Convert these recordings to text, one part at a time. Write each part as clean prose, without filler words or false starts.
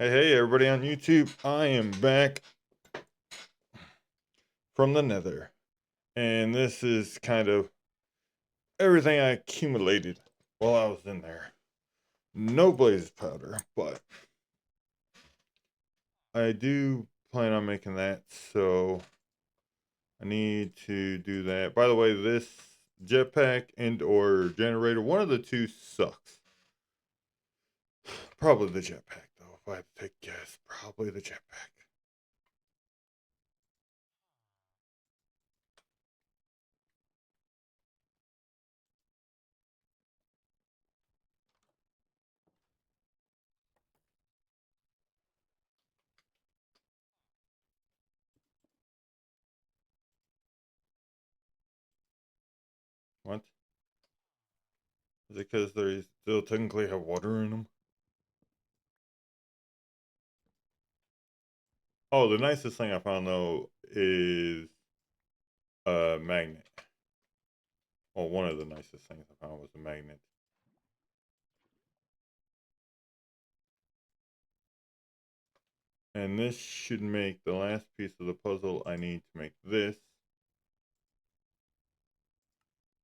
Hey, everybody on YouTube. I am back from the nether. And this is kind of everything I accumulated while I was in there. No blaze powder, but I do plan on making that, so I need to do that. By the way, this jetpack and or generator, one of the two sucks. Probably the jetpack, though. If I had to take a guess, probably the jetpack. What? Is it because they still technically have water in them? Oh, the nicest thing I found though is a magnet. Well, one of the nicest things I found was a magnet. And this should make the last piece of the puzzle I need to make this.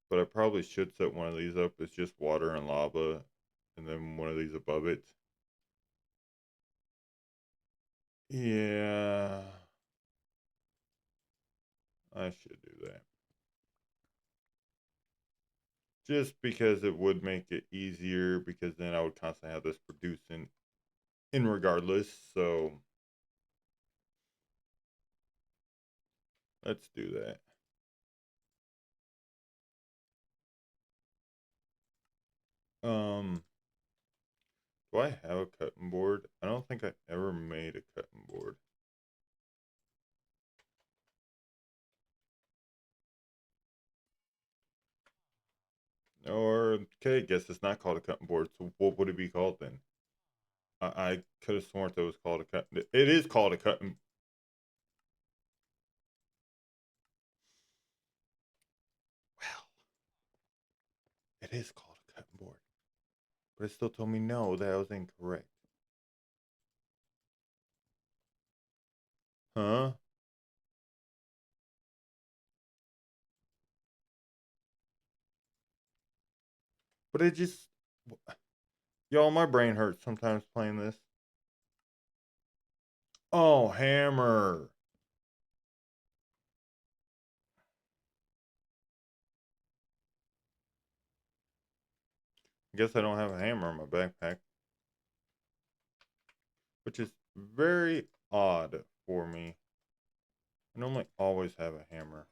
But I probably should set one of these up as just water and lava, and then one of these above it. Yeah, I should do that. Just because it would make it easier, because then I would constantly have this producing in regardless. So let's do that. Um, do I have a cutting board? I don't think I ever made a cutting board. Or, okay, guess it's not called a cutting board. So what would it be called then? I could have sworn that it was called a cut. It is called a cutting. Well, it is called a cutting board. But it still told me no, that I was incorrect. Huh? But it just. Y'all, my brain hurts sometimes playing this. Oh, hammer. I guess I don't have a hammer in my backpack. Which is very odd for me. I normally always have a hammer.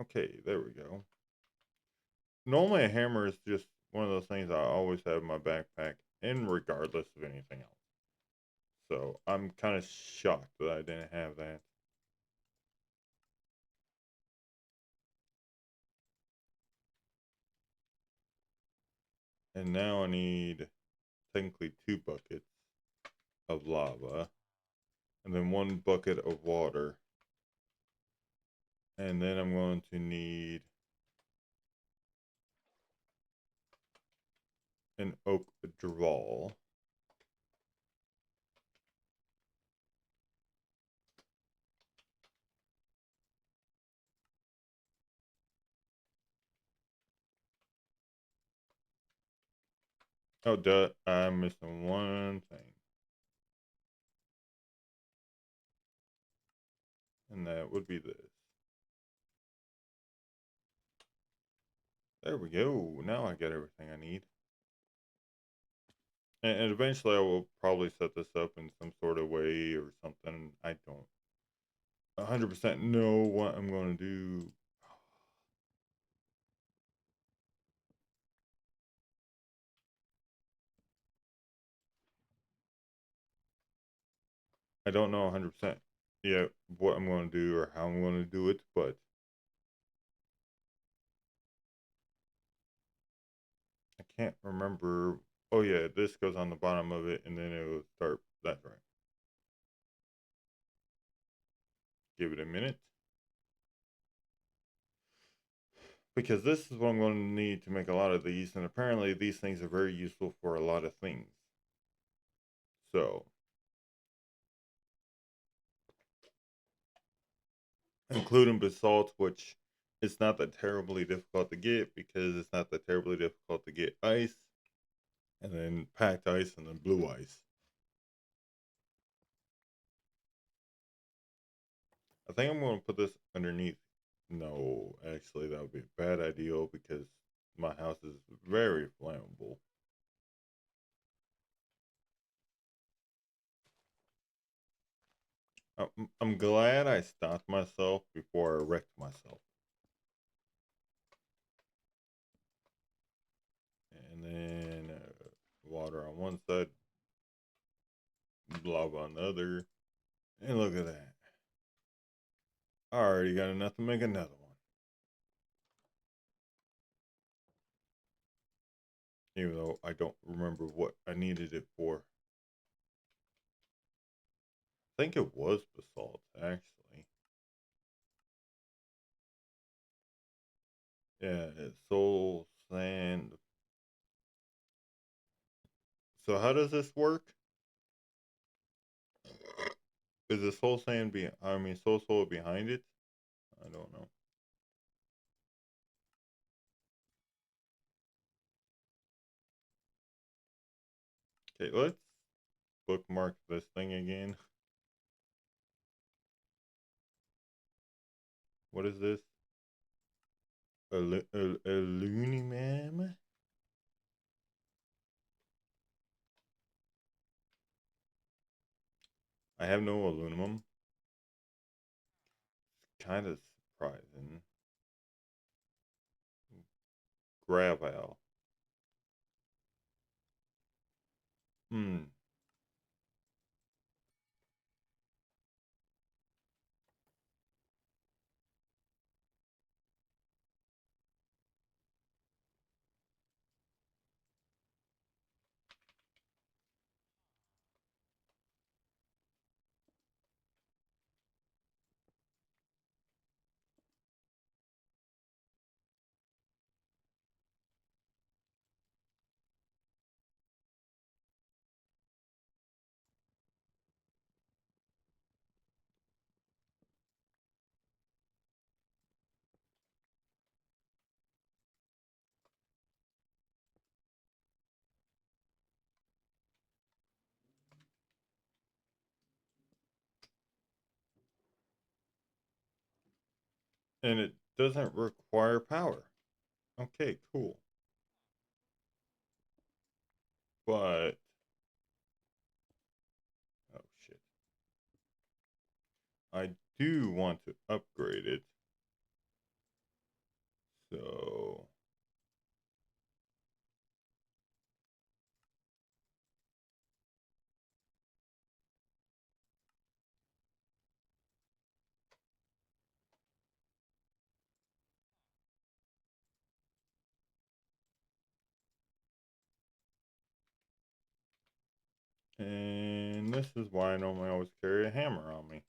Okay, there we go. Normally a hammer is just one of those things I always have in my backpack, and regardless of anything else. So I'm kind of shocked that I didn't have that. And now I need technically 2 buckets of lava, and then 1 bucket of water. And then I'm going to need an oak drawl. Oh, duh, I'm missing one thing. And that would be this. There we go. Now I got everything I need. And eventually I will probably set this up in some sort of way or something. I don't 100% know what I'm going to do. I don't know 100% yet what I'm going to do or how I'm going to do it, but I can't remember. Oh, yeah, this goes on the bottom of it and then it will start. That's right. Give it a minute. Because this is what I'm going to need to make a lot of these, and apparently these things are very useful for a lot of things. So, including basalt, which it's not that terribly difficult to get because it's not that terribly difficult to get ice, and then packed ice, and then blue ice. I think I'm going to put this underneath. No, actually, that would be a bad idea because my house is very flammable. I'm glad I stopped myself before I wrecked myself. And then water on one side, lava on the other. And look at that. I already got enough to make another one. Even though I don't remember what I needed it for. I think it was basalt, actually. Yeah, it's soul sand. So how does this work? Is the soul sand soul behind it? I don't know. Okay, let's bookmark this thing again. What is this? Aluminum? I have no aluminum. Kind of surprising. Gravel. Hmm. And it doesn't require power. Okay, cool. But oh shit. I do want to upgrade it. So and this is why I normally always carry a hammer on me.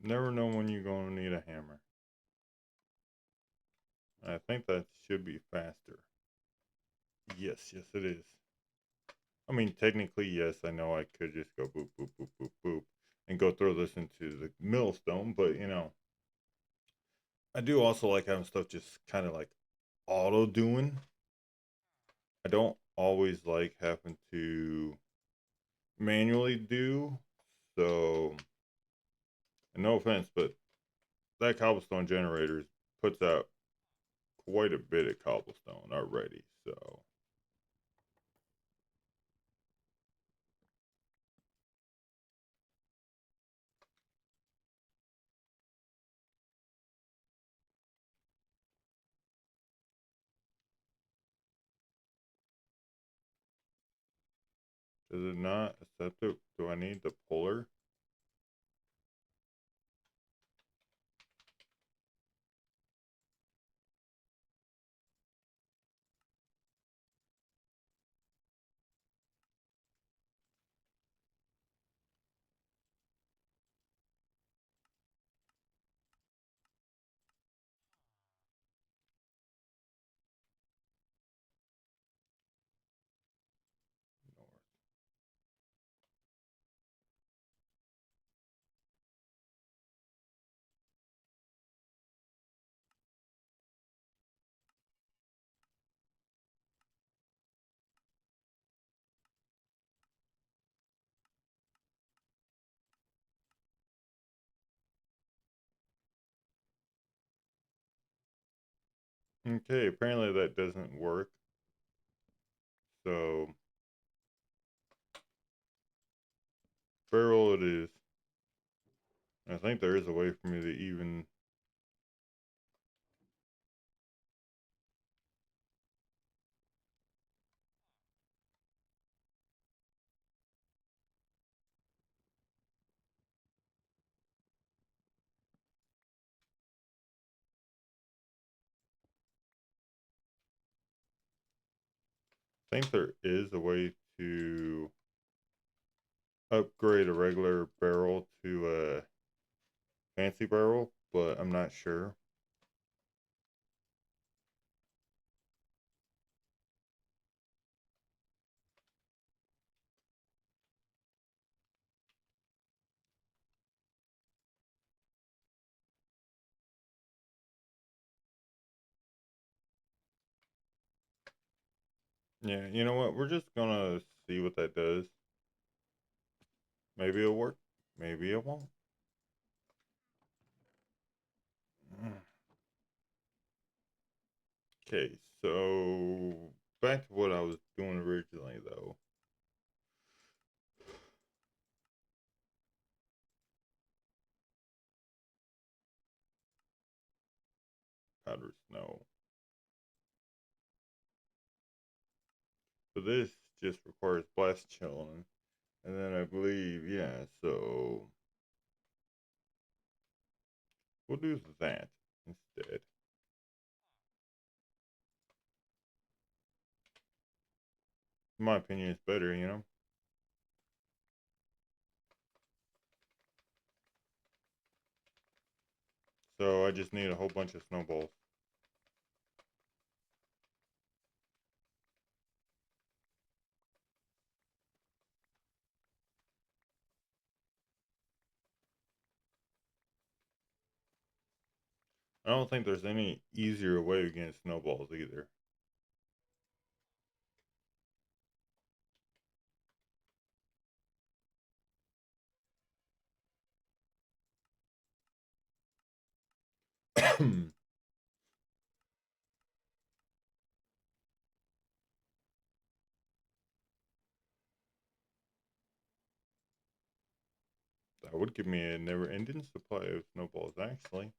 Never know when you're going to need a hammer. I think that should be faster. Yes, yes, it is. I mean, technically, yes, I know I could just go boop, boop, boop, boop, boop, and go throw this into the millstone, but I do also like having stuff just kind of like auto doing. I don't always like having to manually do. So, and no offense, but that cobblestone generator puts out quite a bit of cobblestone already. So, does it not accept it? Do I need the puller? Okay, apparently that doesn't work. So, barrel it is. I think there is a way for me to even. I think there is a way to upgrade a regular barrel to a fancy barrel, but I'm not sure. Yeah, you know what? We're just gonna see what that does. Maybe it'll work. Maybe it won't. Okay, so back to what I was doing originally, though. Powder snow. So this just requires blast chilling. And then I believe, yeah, so we'll do that instead. In my opinion, it's better, you know? So I just need a whole bunch of snowballs. I don't think there's any easier way to get snowballs either. That would give me a never ending supply of snowballs, actually.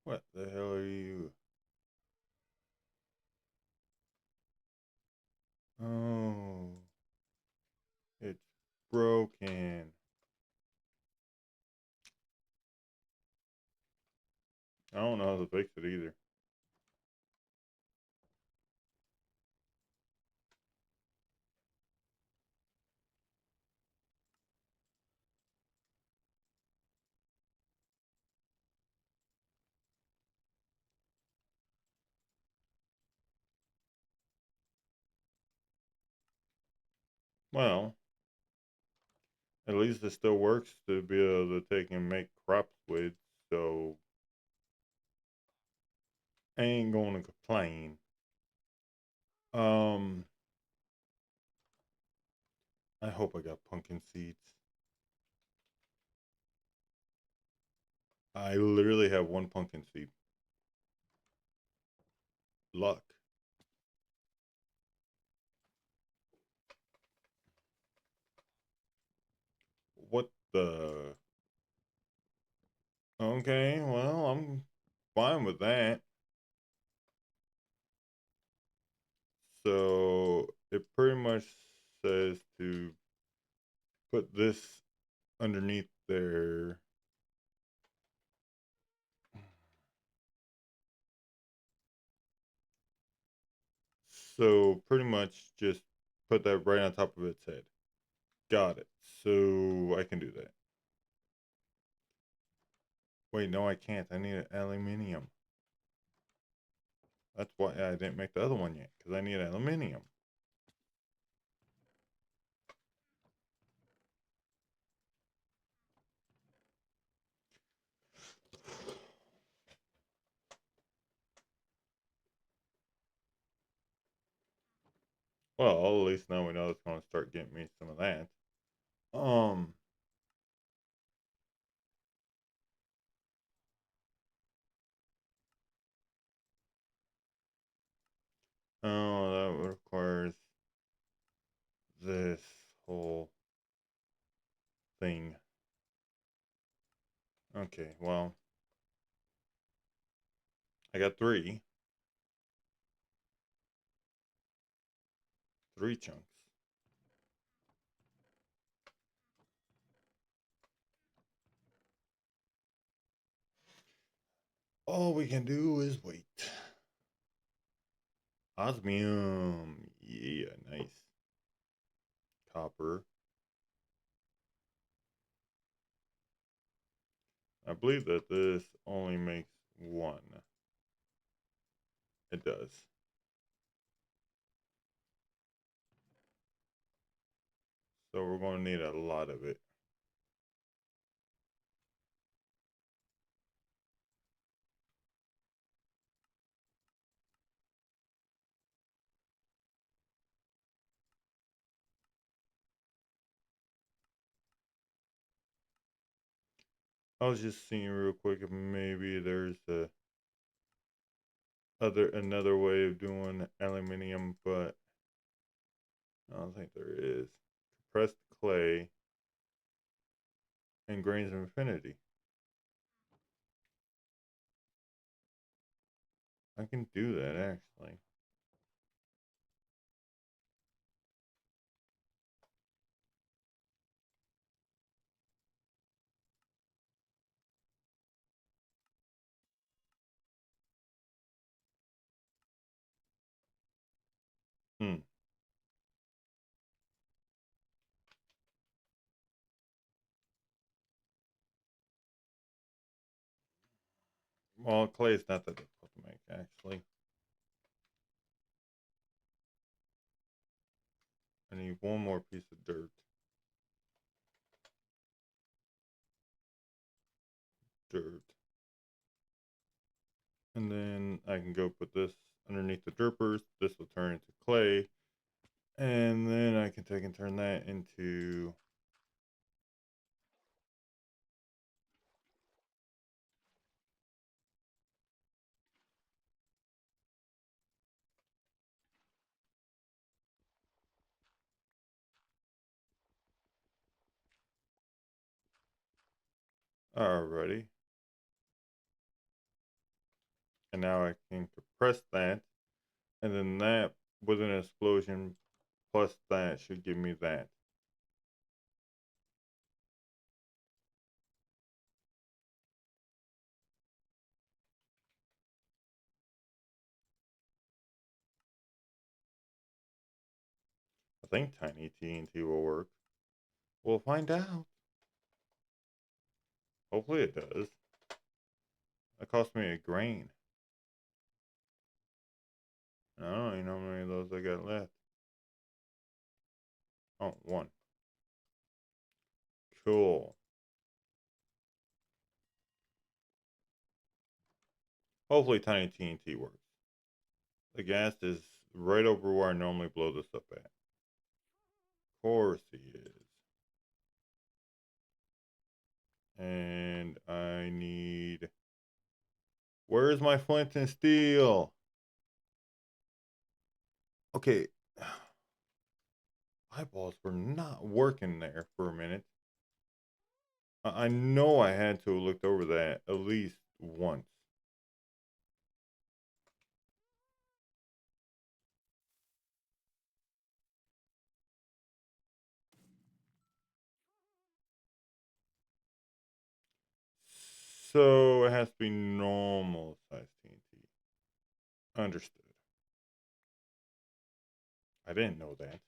What the hell are you? Oh, it's broken. I don't know how to fix it either. Well, at least it still works to be able to take and make crops with, so I ain't going to complain. Um, I hope I got pumpkin seeds. I literally have one pumpkin seed. Luck. What the? Okay, well, I'm fine with that. So it pretty much says to put this underneath there. So pretty much just put that right on top of its head. Got it. So I can do that. Wait, no, I can't. I need aluminium. That's why I didn't make the other one yet, because I need aluminium. Well, at least now we know it's going to start getting me some of that. Um, oh, that requires this whole thing. Okay, well, I got three chunks. All we can do is wait. Osmium. Yeah, nice. Copper. I believe that this only makes one. It does. So we're going to need a lot of it. I was just seeing real quick if maybe there's another way of doing aluminium, but I don't think there is. Compressed clay and grains of infinity. I can do that actually. Hmm. Well, clay is not that difficult to make actually. I need one more piece of dirt. Dirt. And then I can go put this underneath the drippers. This will turn into clay. And then I can take and turn that into already. And now I can compress that. And then that with an explosion plus that should give me that. I think tiny TNT will work. We'll find out. Hopefully it does. That cost me a grain. I don't even know how many of those I got left. Oh, one. Cool. Hopefully tiny TNT works. The gas is right over where I normally blow this up at. Of course he is. And I need... Where's my flint and steel? Okay. Eyeballs were not working there for a minute. I know I had to have looked over that at least once. So it has to be normal size TNT. Understood. I didn't know that.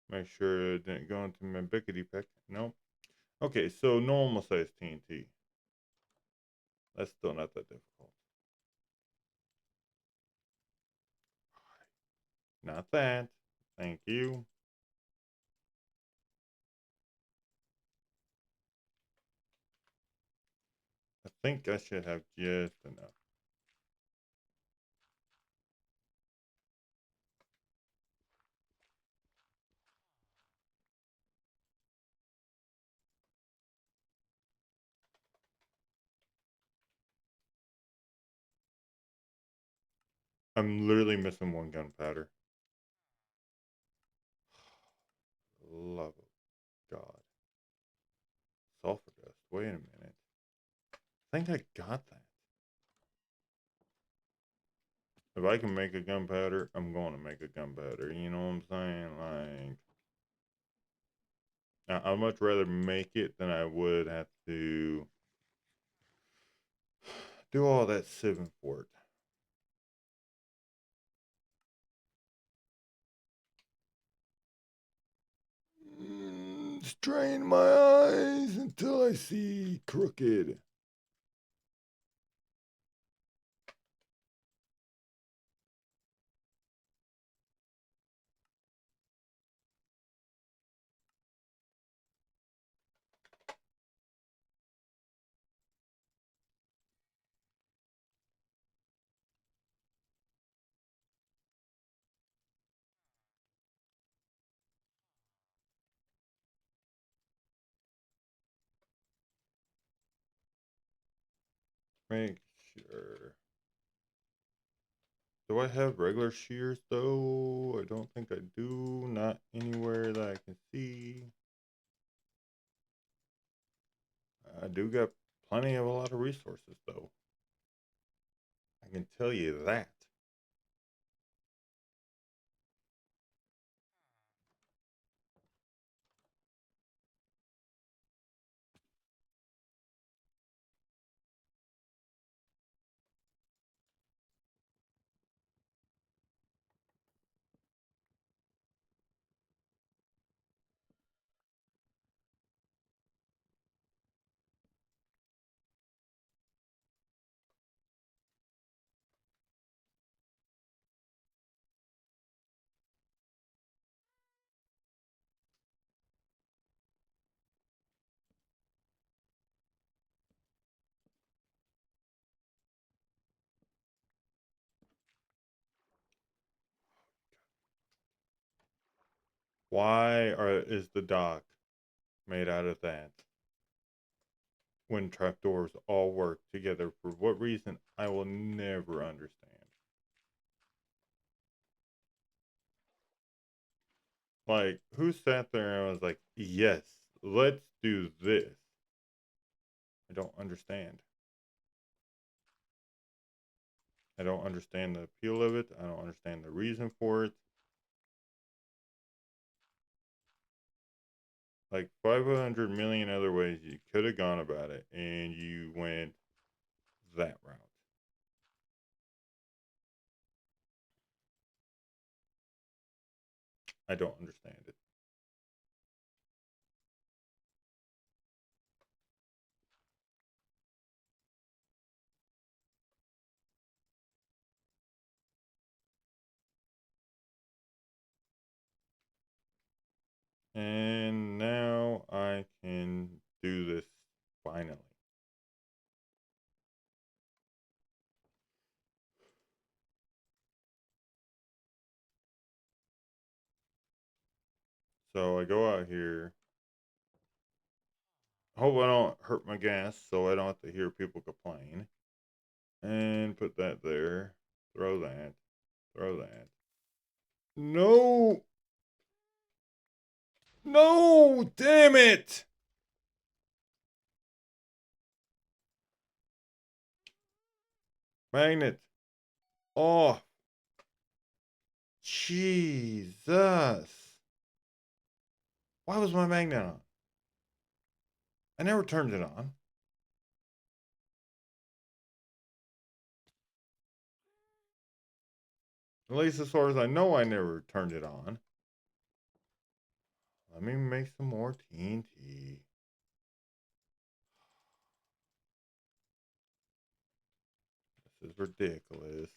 Make sure it didn't go into my bickety peck. Nope. Okay, so normal size TNT. That's still not that difficult. Not that. Thank you. think I should have just enough. I'm literally missing one gunpowder. Love of God. Sulfur dust. Wait a minute. I think I got that. If I can make a gunpowder, I'm going to make a gunpowder. You know what I'm saying? Like, I'd much rather make it than I would have to do all that sieving for it. Strain my eyes until I see crooked. Make sure. Do I have regular shears though? I don't think I do. Not anywhere that I can see. I do got plenty of a lot of resources though. I can tell you that. Is the dock made out of that? When trapdoors all work together, for what reason I will never understand. Like, who sat there and was like, yes, let's do this? I don't understand. I don't understand the appeal of it. I don't understand the reason for it. Like 500 million other ways you could have gone about it, and you went that route. I don't understand it. And now I can do this finally. So I go out here. Hope I don't hurt my gas so I don't have to hear people complain. And put that there. Throw that. Throw that. No! No! Damn it! Magnet. Oh, Jesus. Why was my magnet on? I never turned it on. At least as far as I know, I never turned it on. Let me make some more TNT. This is ridiculous.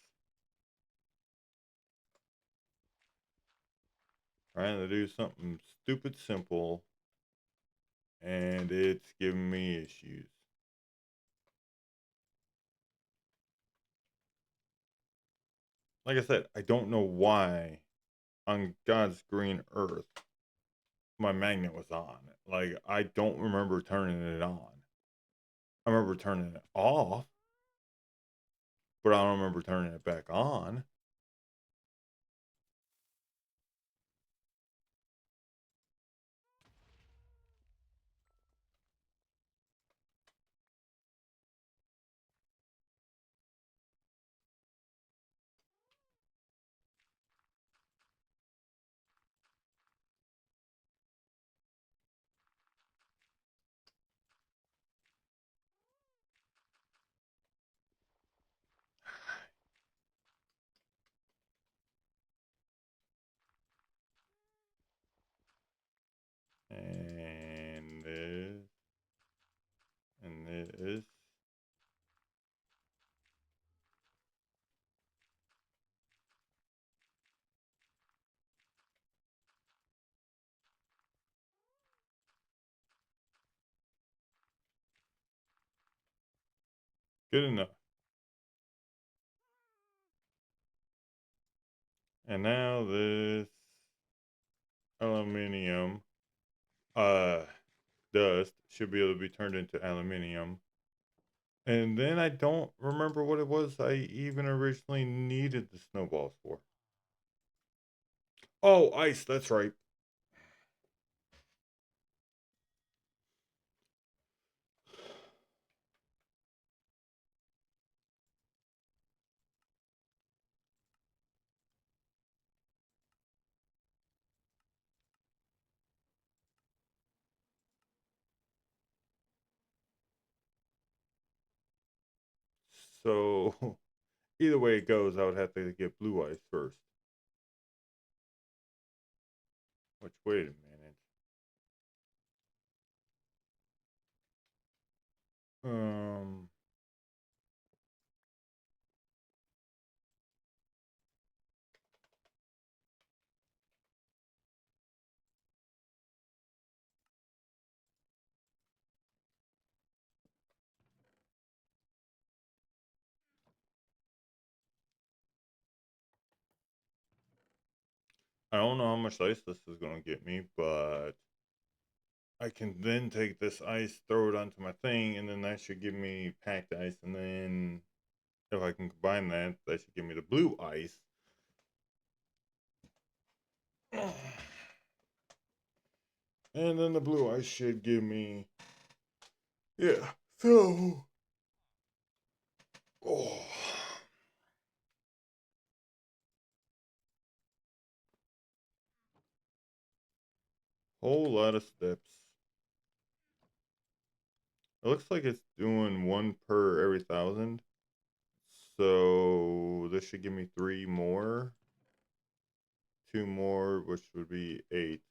Trying to do something stupid simple, and it's giving me issues. like I said, I don't know why on God's green earth my magnet was on. Like, I don't remember turning it on. I remember turning it off, but I don't remember turning it back on. And this, and this. Good enough. And now this aluminum uh dust should be able to be turned into aluminium. And then I don't remember what it was I even originally needed the snowballs for. Oh, ice, that's right. So either way it goes, I would have to get blue ice first. Which, wait a minute. Um, I don't know how much ice this is going to get me, but I can then take this ice, throw it onto my thing, and then that should give me packed ice. And then if I can combine that, that should give me the blue ice. And then the blue ice should give me, yeah. So, oh, whole lot of steps. It looks like it's doing one per every 1,000. So this should give me three more, two more, which would be 8.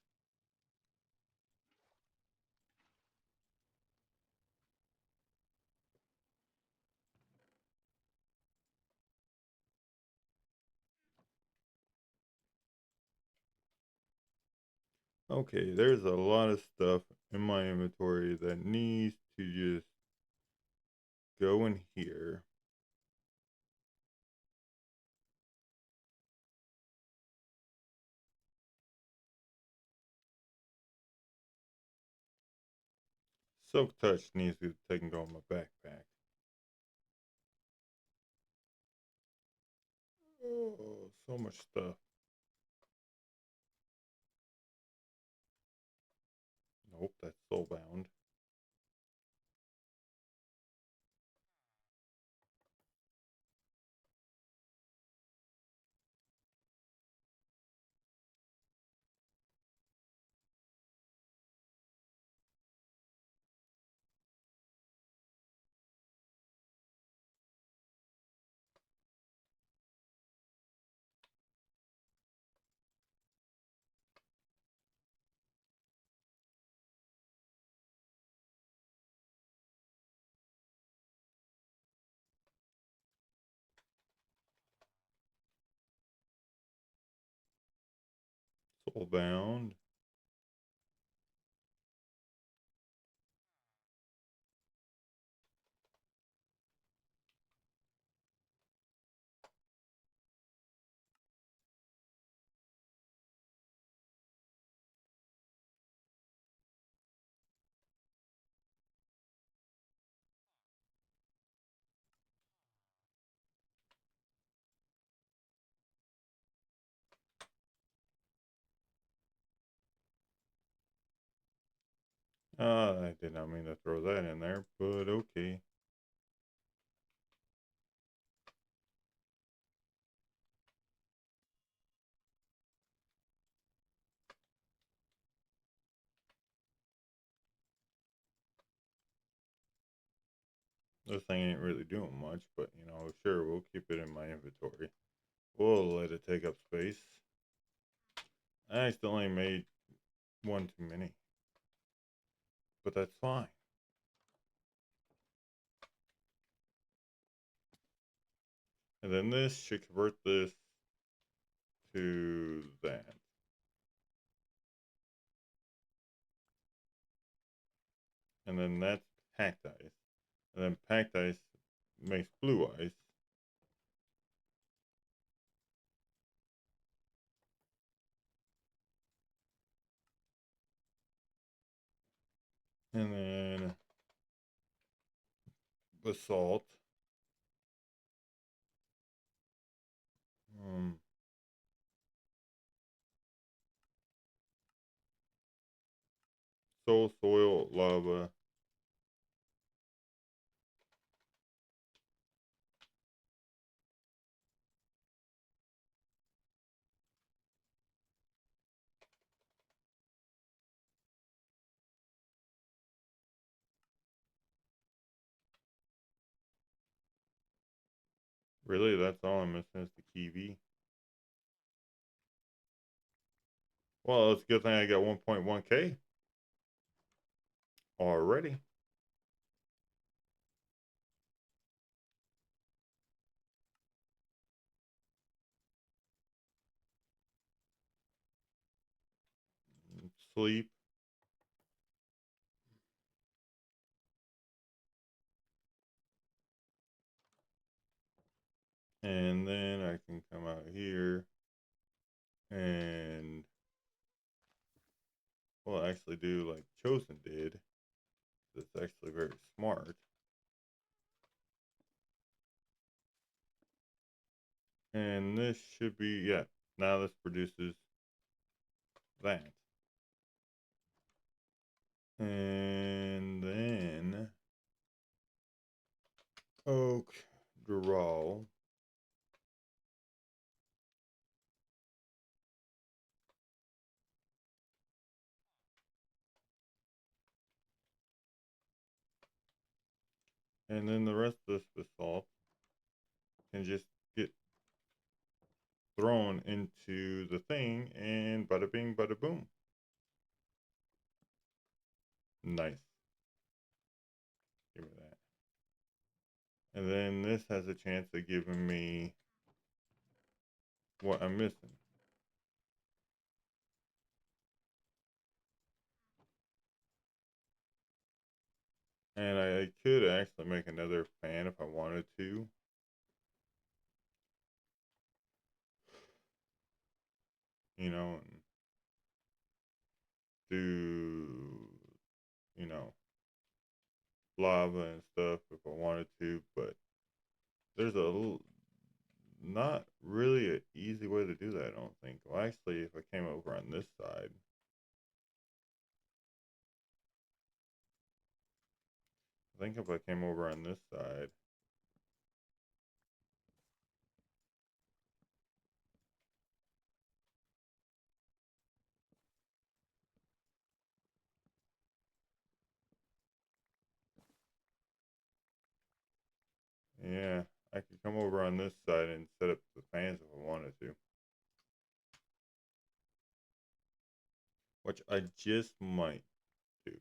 Okay, there's a lot of stuff in my inventory that needs to just go in here. Silk Touch needs to take and go in my backpack. Oh, so much stuff. Nope, that's soulbound. Soulbound. I did not mean to throw that in there, but okay. This thing ain't really doing much, but you know, sure, we'll keep it in my inventory. We'll let it take up space. I accidentally made one too many, but that's fine. And then this should convert this to that. And then that's packed ice. And then packed ice makes blue ice. And then basalt. Um, soil, lava. Really, that's all I'm missing is the kiwi. Well, it's a good thing I got 1.1K already. Sleep. And then I can come out here and, well, actually do like Chosen did. That's actually very smart. And this should be, yeah, now this produces that. And then oak draw. And then the rest of this basalt can just get thrown into the thing and bada bing, bada boom. Nice. Give me that. And then this has a chance of giving me what I'm missing. And I could actually make another fan if I wanted to. You know, and do, you know, lava and stuff if I wanted to, but there's not really an easy way to do that, I don't think. Well, actually, if I came over on this side, I think if I came over on this side, yeah, I could come over on this side and set up the fans if I wanted to. Which I just might do.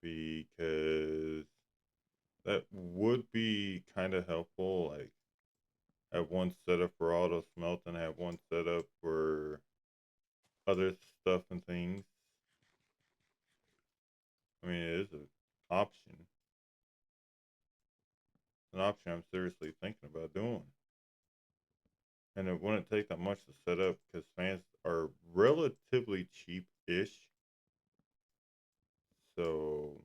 Because that would be kind of helpful. Like, have one set up for auto smelt and have one set up for other stuff and things. I mean, it is an option. An option I'm seriously thinking about doing. And it wouldn't take that much to set up because fans are relatively cheap-ish. So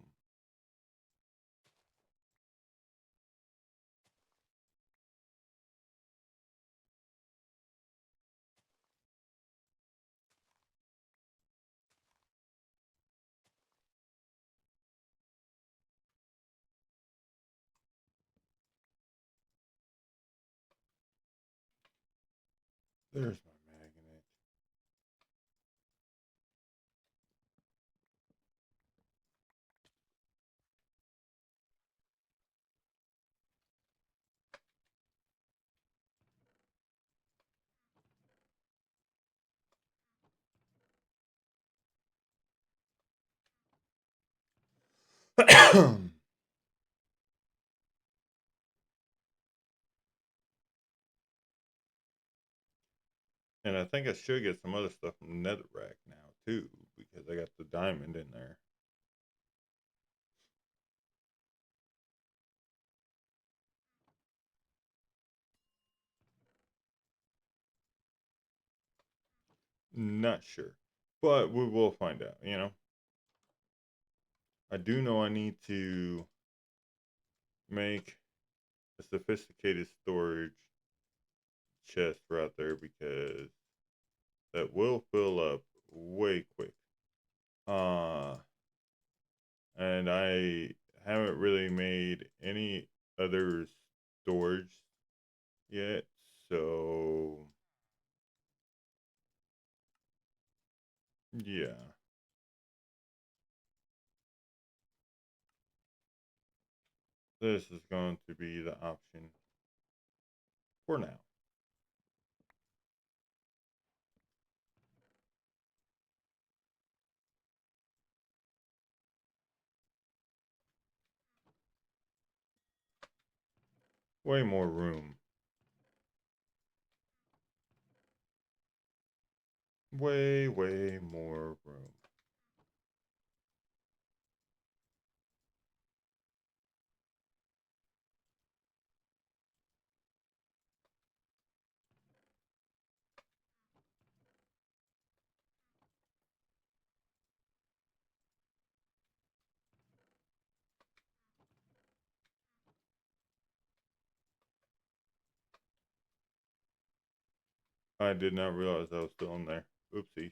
There's my magnet. And I think I should get some other stuff from Netherrack now too, because I got the diamond in there. Not sure, but we will find out. I do know I need to make a sophisticated storage chest right there because that will fill up way quick. Uh, and I haven't really made any other storage yet, so yeah, this is going to be the option for now. Way more room. Way more room. I did not realize I was still in there. Oopsie.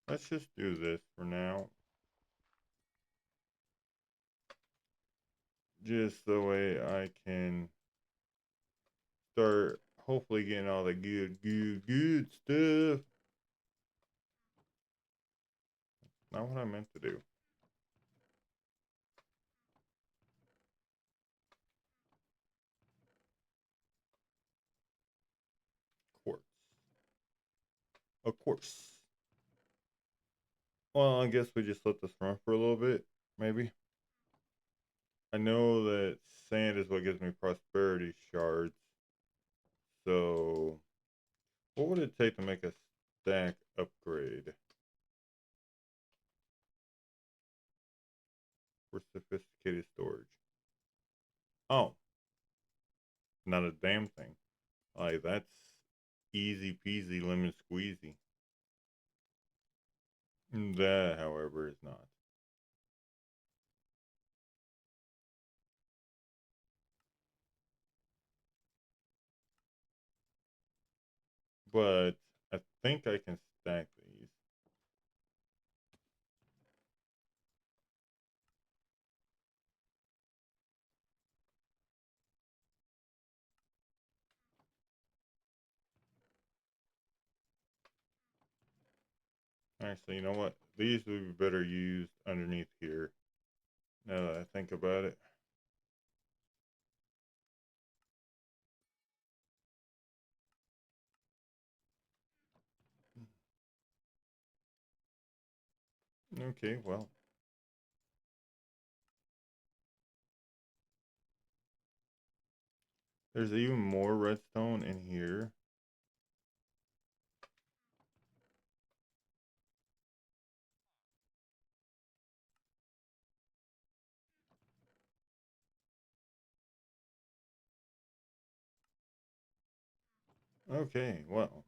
Let's just do this for now. Just the way I can start hopefully getting all the good stuff. Not what I meant to do. Quartz. Of course. Well, I guess we just let this run for a little bit, maybe. I know that sand is what gives me prosperity shards. So, what would it take to make a stack upgrade for sophisticated storage? Oh, not a damn thing. Like, that's easy peasy lemon squeezy. That, however, is not. But I think I can stack these. Actually, you know what? These would be better used underneath here. Now that I think about it. Okay, well. There's even more redstone in here. Okay, well.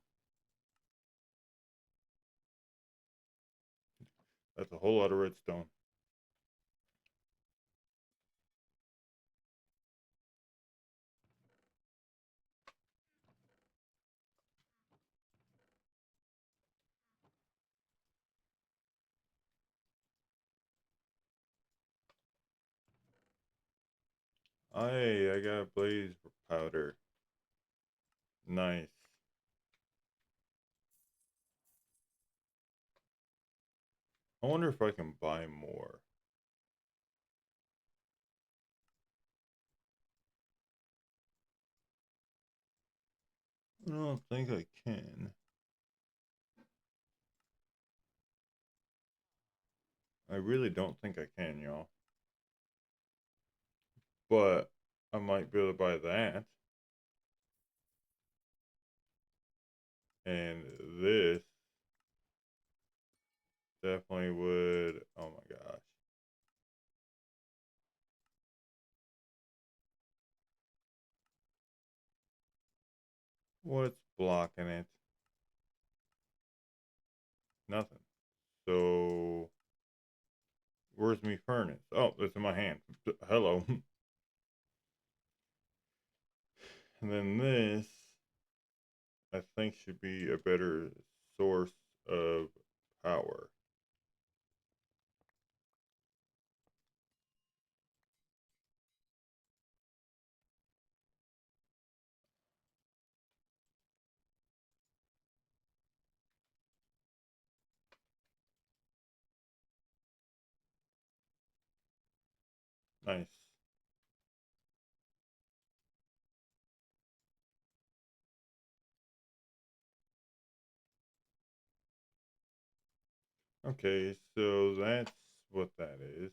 That's a whole lot of redstone. I got blaze powder. Nice. I wonder if I can buy more. I don't think I can. I really don't think I can, y'all. But I might be able to buy that. And this definitely would. Oh my gosh. What's blocking it? Nothing. So where's me furnace? Oh, it's in my hand. Hello. And then this, I think, should be a better source of power. Nice. Okay, so that's what that is.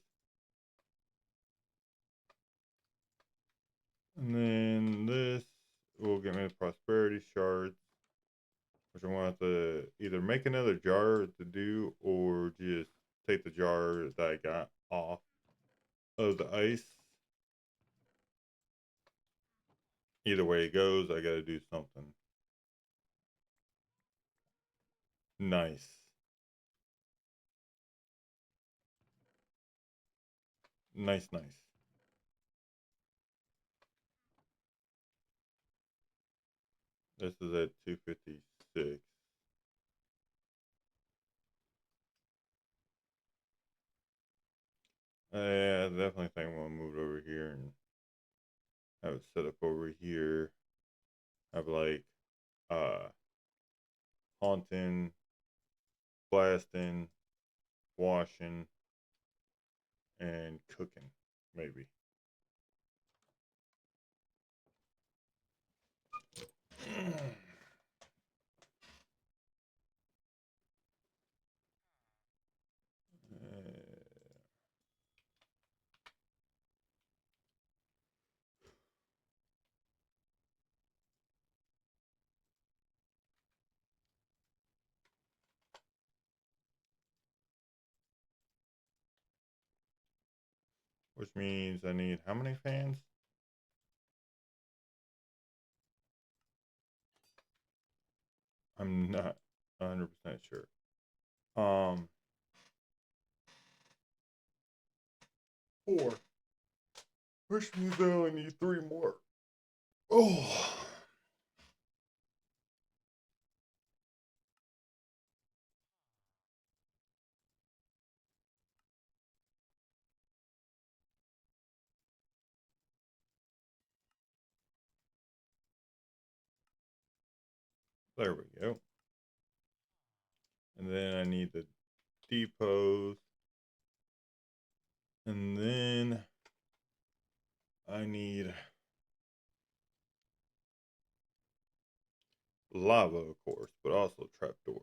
And then this will get me the prosperity shards, which I want to either make another jar to do or just take the jar that I got off of the ice. Either way it goes, I gotta do something. Nice. Nice, nice. This is at 256. Yeah, I definitely think I'm gonna move it over here and have it set up over here. Have like uh haunting, blasting, washing, and cooking, maybe. Which means I need how many fans? I'm not 100% sure. Um, 4. Which means I only need 3 more. Oh, there we go. And then I need the depots. And then I need lava, of course, but also trapdoors.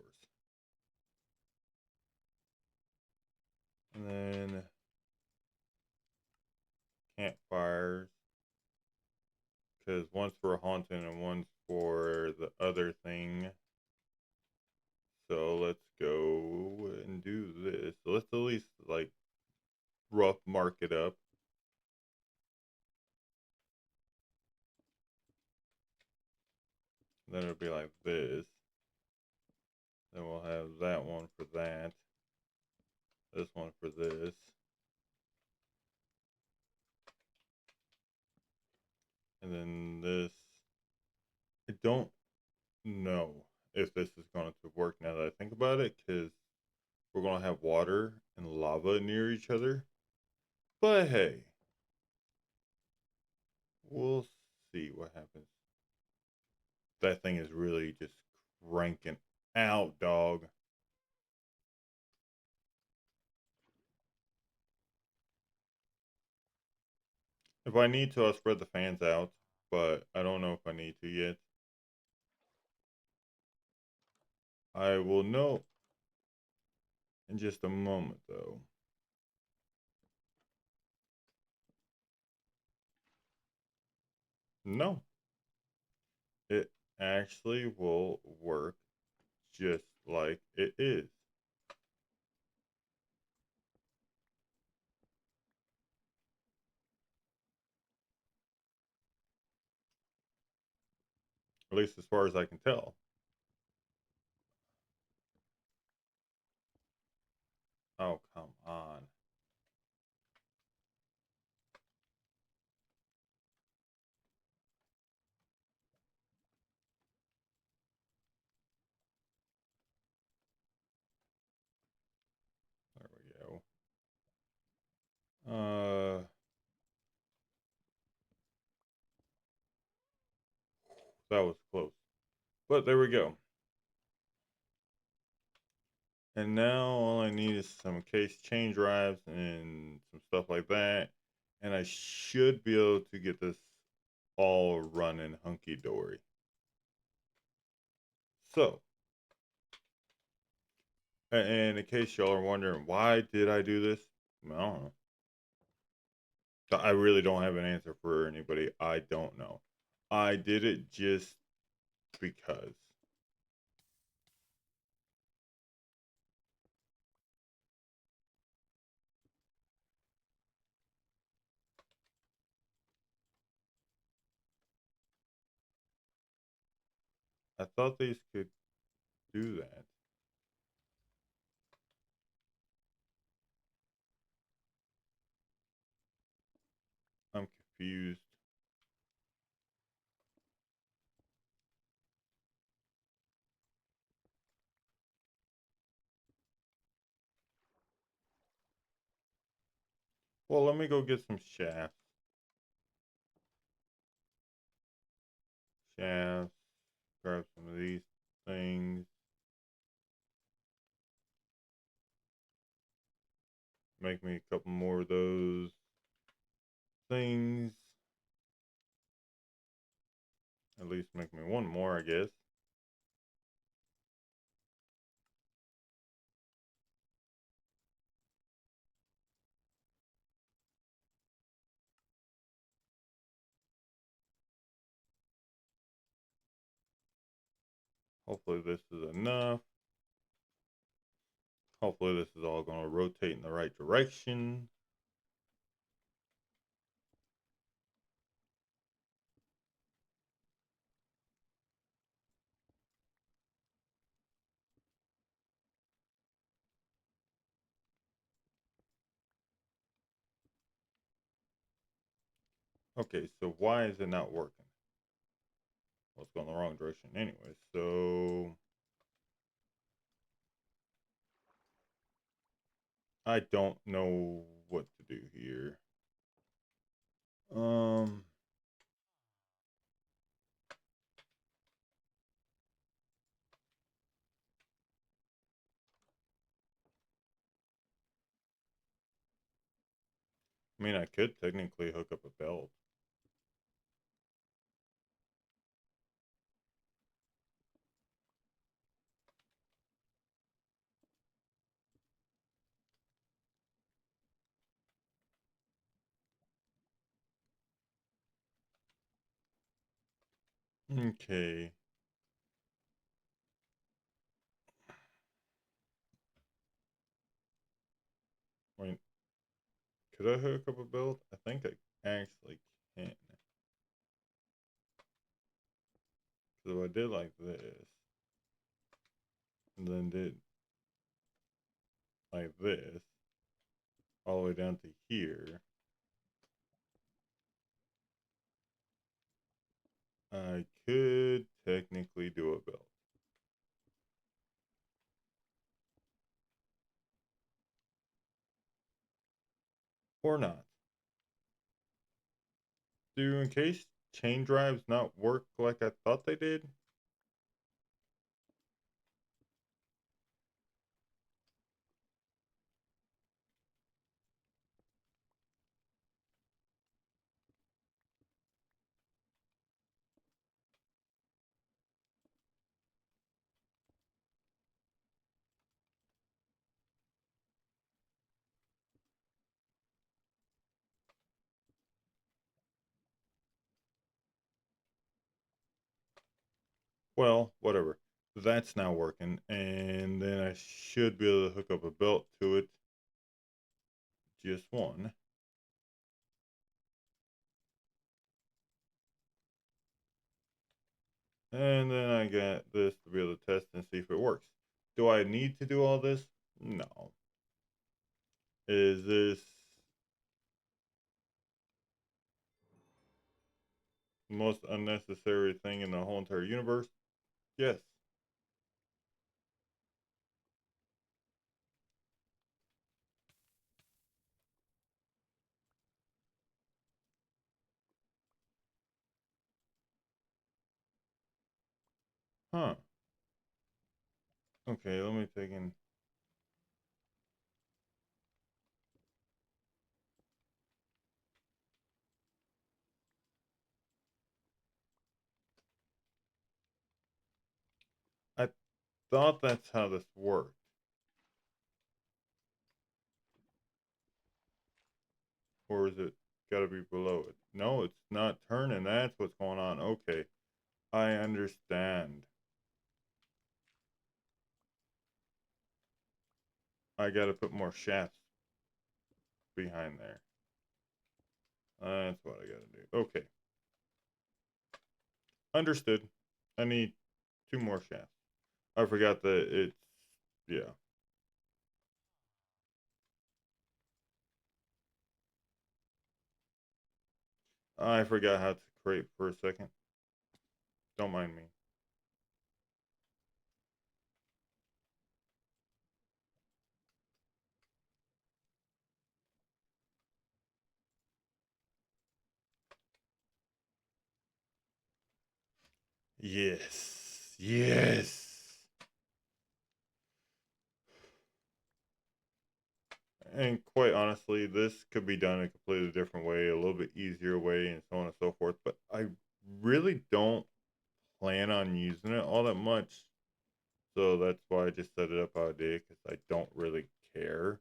And then campfires, because one's for haunting and one's for the other thing. So let's go and do this. So let's at least like rough mark it up. Then it'll be like this. Then we'll have that one for that. This one for this. And then this. I don't know if this is going to work now that I think about it, because we're going to have water and lava near each other. But hey, we'll see what happens. That thing is really just cranking out, dog. If I need to, I'll spread the fans out, but I don't know if I need to yet. I will know in just a moment, though. No, it actually will work just like it is. At least as far as I can tell. Oh, come on. There we go. That was close. But there we go. And now all I need is some case change drives and some stuff like that. And I should be able to get this all running hunky dory. So, and in case y'all are wondering, why did I do this? I don't know. I really don't have an answer for anybody. I don't know. I did it just because. I thought these could do that. I'm confused. Well, let me go get some shafts. Shafts. Grab some of these things. Make me a couple more of those things. At least make me one more, I guess. Hopefully this is enough. Hopefully this is all going to rotate in the right direction. Okay, so why is it not working? Well, it's going the wrong direction anyway, so I don't know what to do here. Um, I mean, I could technically hook up a belt. Okay. Wait, could I hook up a belt? I think I actually can. So I did like this, and then did like this, all the way down to here. I could technically do a belt. Or not. Do encased chain drives not work like I thought they did? Well, whatever. That's now working, and then I should be able to hook up a belt to it. Just one. And then I got this to be able to test and see if it works. Do I need to do all this? No. Is this the most unnecessary thing in the whole entire universe? Yes. Huh. Okay, let me take in. I thought that's how this worked. Or is it got to be below it? No, it's not turning. That's what's going on. Okay. I understand. I got to put more shafts behind there. That's what I got to do. Okay. Understood. I need 2 more shafts. I forgot that it's, yeah. I forgot how to create for a second. Don't mind me. Yes. Yes. And quite honestly, this could be done a completely different way, a little bit easier way, and so on and so forth. But I really don't plan on using it all that much. So that's why I just set it up how I did, because I don't really care.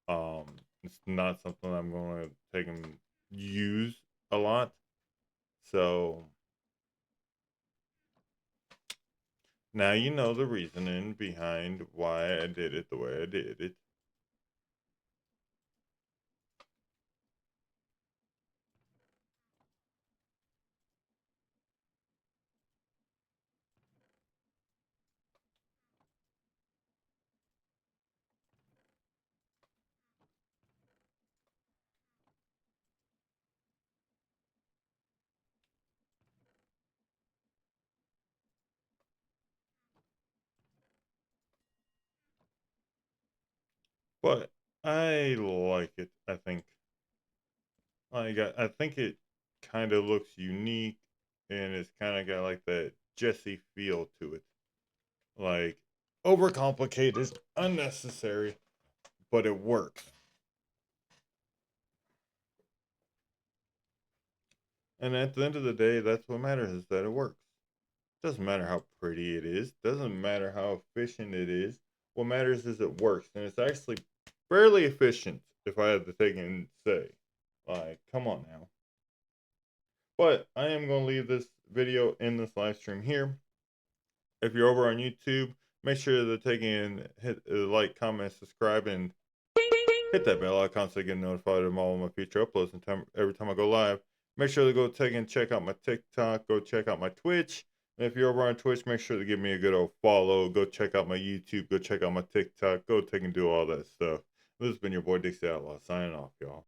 It's not something I'm going to take and use a lot. So now you know the reasoning behind why I did it the way I did it. But I like it. I think it kind of looks unique, and it's kind of got like that Jesse feel to it. Like overcomplicated, unnecessary, but it works. And at the end of the day, that's what matters, is that it works. Doesn't matter how pretty it is. Doesn't matter how efficient it is. What matters is it works, and it's actually fairly efficient. If I had to take and say, like, come on now. But I am going to leave this video in this live stream here. If you're over on YouTube, make sure to take and hit like, comment, subscribe, and hit that bell icon so you get notified of all of my future uploads and every time I go live. Make sure to go take and check out my TikTok. Go check out my Twitch. And if you're over on Twitch, make sure to give me a good old follow. Go check out my YouTube. Go check out my TikTok. Go take and do all that stuff. This has been your boy Dixie Outlaw signing off, y'all.